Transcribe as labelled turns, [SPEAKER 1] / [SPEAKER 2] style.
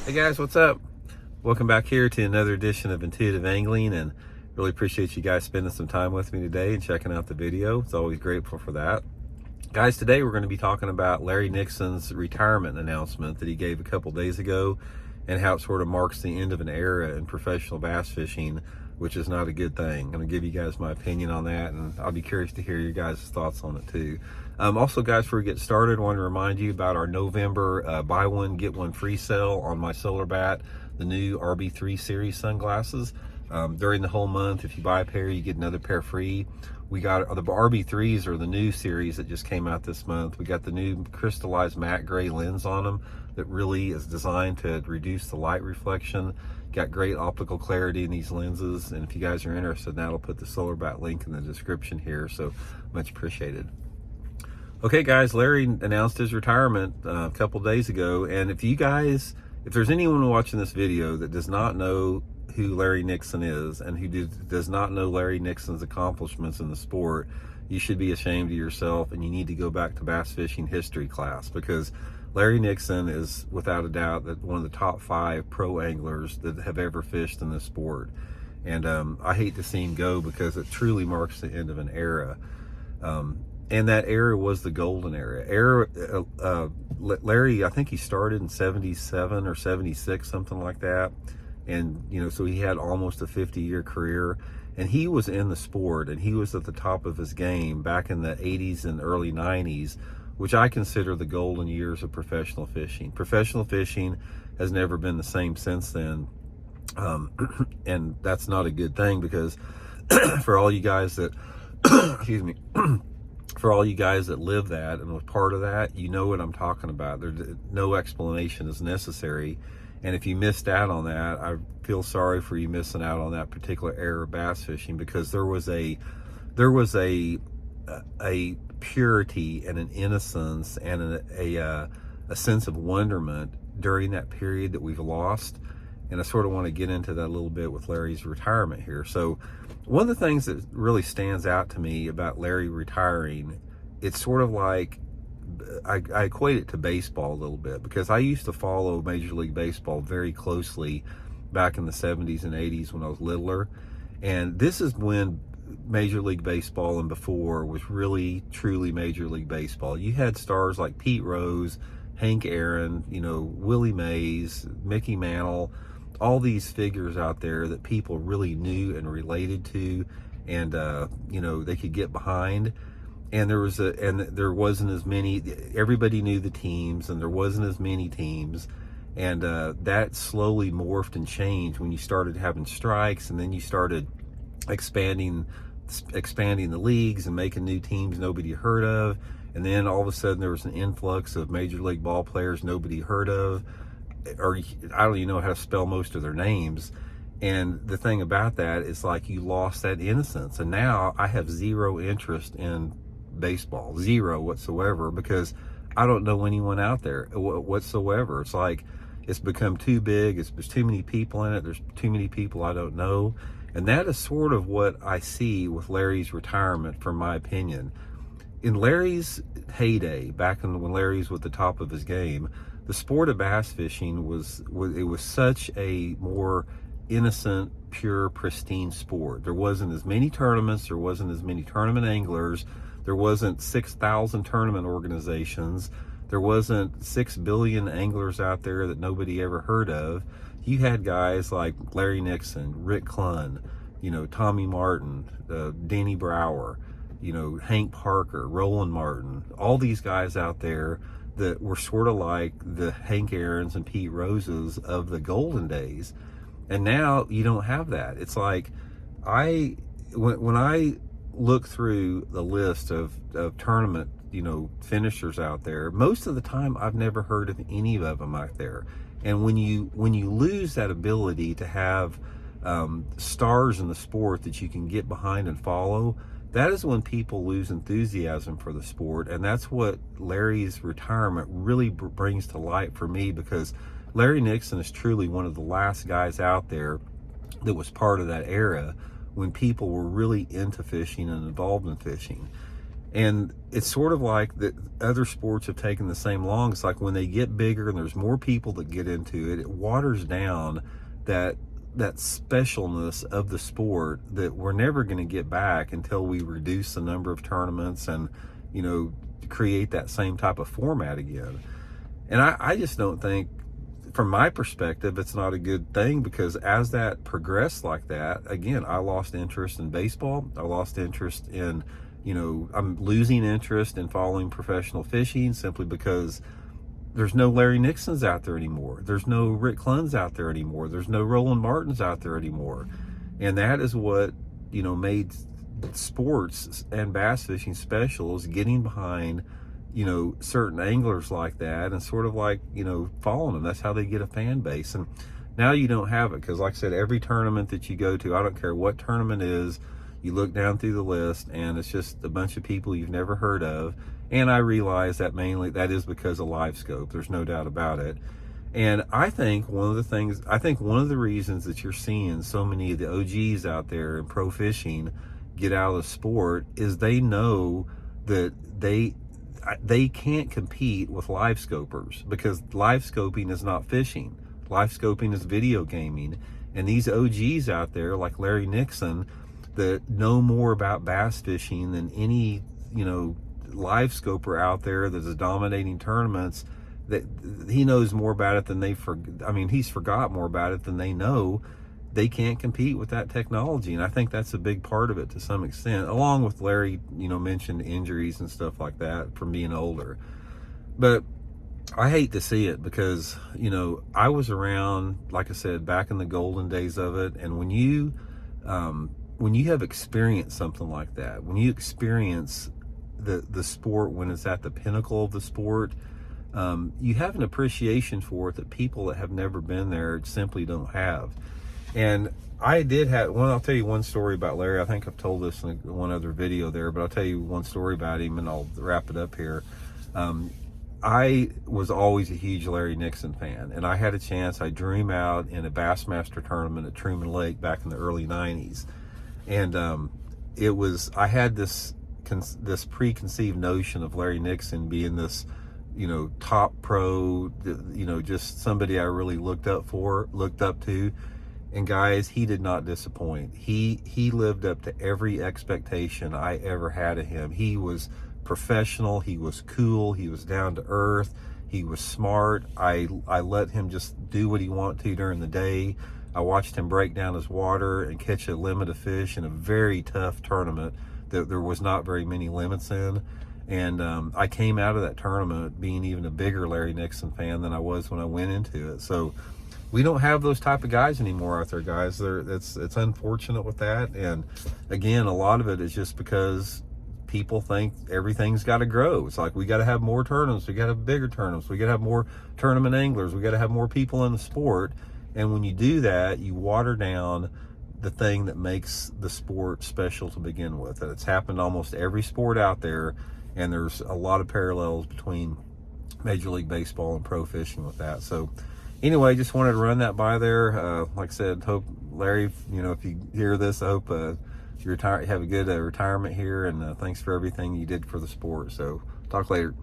[SPEAKER 1] Hey guys, what's up? Welcome back here to another edition of Intuitive Angling, and really appreciate you guys spending some time with me today and checking out the video. It's always grateful for that. Guys, today we're going to be talking about Larry Nixon's retirement announcement that he gave a couple days ago and how it sort of marks the end of an era in professional bass fishing, which is not a good thing. I'm going to give you guys my opinion on that, and I'll be curious to hear your guys' thoughts on it too. Also, guys, before we get started, I want to remind you about our November buy one, get one free sale on my Solar Bat, the new RB3 series sunglasses. During the whole month, if you buy a pair, you get another pair free. We got the RB3s are the new series that just came out this month. We got the new crystallized matte gray lens on them that really is designed to reduce the light reflection. Got great optical clarity in these lenses, and if you guys are interested in that, I'll put the Solar Bat link in the description here, so much appreciated. Okay guys, Larry announced his retirement a couple days ago, and if there's anyone watching this video that does not know who Larry Nixon is and who does not know Larry Nixon's accomplishments in the sport, you should be ashamed of yourself, and you need to go back to bass fishing history class, because Larry Nixon is without a doubt one of the top 5 pro anglers that have ever fished in this sport. And I hate to see him go, because it truly marks the end of an era. And that era was the golden era. Larry, I think he started in 77 or 76, something like that. And, so he had almost a 50-year career. And he was in the sport, and he was at the top of his game back in the 80s and early 90s, which I consider the golden years of professional fishing. Professional fishing has never been the same since then. And that's not a good thing, because for all you guys that, excuse me, for all you guys that live that and was part of that, you know what I'm talking about. No explanation is necessary. And if you missed out on that, I feel sorry for you missing out on that particular era of bass fishing, because there was a purity and an innocence and a sense of wonderment during that period that we've lost. And I sort of want to get into that a little bit with Larry's retirement here. So one of the things that really stands out to me about Larry retiring, it's sort of like, I equate it to baseball a little bit, because I used to follow Major League Baseball very closely back in the 70s and 80s when I was littler. And this is when Major League Baseball and before was really, truly Major League Baseball. You had stars like Pete Rose, Hank Aaron, Willie Mays, Mickey Mantle, all these figures out there that people really knew and related to, and they could get behind. And there wasn't as many. Everybody knew the teams, and there wasn't as many teams. And that slowly morphed and changed when you started having strikes, and then you started expanding the leagues and making new teams nobody heard of. And then all of a sudden there was an influx of major league ball players nobody heard of, or I don't even know how to spell most of their names. And the thing about that is, like, you lost that innocence. And now I have zero interest in baseball, zero whatsoever, because I don't know anyone out there whatsoever. It's like it's become too big. There's too many people in it. There's too many people I don't know. And that is sort of what I see with Larry's retirement, from my opinion. In Larry's heyday, back when Larry's at the top of his game, the sport of bass fishing was such a more innocent, pure, pristine sport. There wasn't as many tournaments. There wasn't as many tournament anglers. There wasn't 6,000 tournament organizations. There wasn't 6 billion anglers out there that nobody ever heard of. You had guys like Larry Nixon, Rick Clunn, Tommy Martin, Danny Brower, Hank Parker, Roland Martin, all these guys out there that were sort of like the Hank Aarons and Pete Roses of the golden days. And now you don't have that. It's like, when I look through the list of tournament, finishers out there, most of the time I've never heard of any of them out there. And when you lose that ability to have stars in the sport that you can get behind and follow, that is when people lose enthusiasm for the sport. And that's what Larry's retirement really brings to light for me, because Larry Nixon is truly one of the last guys out there that was part of that era when people were really into fishing and involved in fishing. And it's sort of like that other sports have taken the same long. It's like when they get bigger and there's more people that get into it, it waters down that specialness of the sport that we're never going to get back until we reduce the number of tournaments and, you know, create that same type of format again. And I just don't think, from my perspective, it's not a good thing, because as that progressed like that, again, I lost interest in baseball. I lost interest in, you know, I'm losing interest in following professional fishing simply because there's no Larry Nixons out there anymore. There's no Rick Clunns out there anymore. There's no Roland Martins out there anymore. And that is what, you know, made sports and bass fishing special, is getting behind, you know, certain anglers like that and sort of like, you know, following them. That's how they get a fan base. And now you don't have it, because like I said, every tournament that you go to, I don't care what tournament it is, you look down through the list and it's just a bunch of people you've never heard of. And I realize that mainly that is because of live scope. There's no doubt about it. And I think one of the reasons that you're seeing so many of the OGs out there in pro fishing get out of the sport is they know that they can't compete with live scopers, because live scoping is not fishing. Live scoping is video gaming. And these OGs out there like Larry Nixon that know more about bass fishing than any, you know, live scoper out there that is dominating tournaments, that he knows more about it than he's forgot more about it than they know. They can't compete with that technology. And I think that's a big part of it to some extent, along with Larry, you know, mentioned injuries and stuff like that from being older. But I hate to see it, because, you know, I was around, like I said, back in the golden days of it. And when you have experienced something like that, when you experience the sport when it's at the pinnacle of the sport, you have an appreciation for it that people that have never been there simply don't have. And I did have I'll tell you one story about Larry. I think I've told this in one other video there, but I'll tell you one story about him and I'll wrap it up here. I was always a huge Larry Nixon fan, and I had a chance. I drew him out in a Bassmaster tournament at Truman Lake back in the early 90s. And I had this preconceived notion of Larry Nixon being this, you know, top pro, you know, just somebody I really looked up to. And guys, he did not disappoint. He lived up to every expectation I ever had of him. He was professional, he was cool, he was down to earth, he was smart. I let him just do what he wanted to during the day. I watched him break down his water and catch a limit of fish in a very tough tournament that there was not very many limits in. And I came out of that tournament being even a bigger Larry Nixon fan than I was when I went into it. So we don't have those type of guys anymore out there, guys. It's unfortunate with that. And again, a lot of it is just because people think everything's got to grow. It's like, we got to have more tournaments, we got to have bigger tournaments, we got to have more tournament anglers, we got to have more people in the sport. And when you do that, you water down the thing that makes the sport special to begin with. And it's happened almost every sport out there, and there's a lot of parallels between Major League Baseball and pro fishing with that. So anyway, just wanted to run that by there. Like I said, hope, Larry, you know, if you hear this, I hope you have a good retirement here, and thanks for everything you did for the sport. So talk later.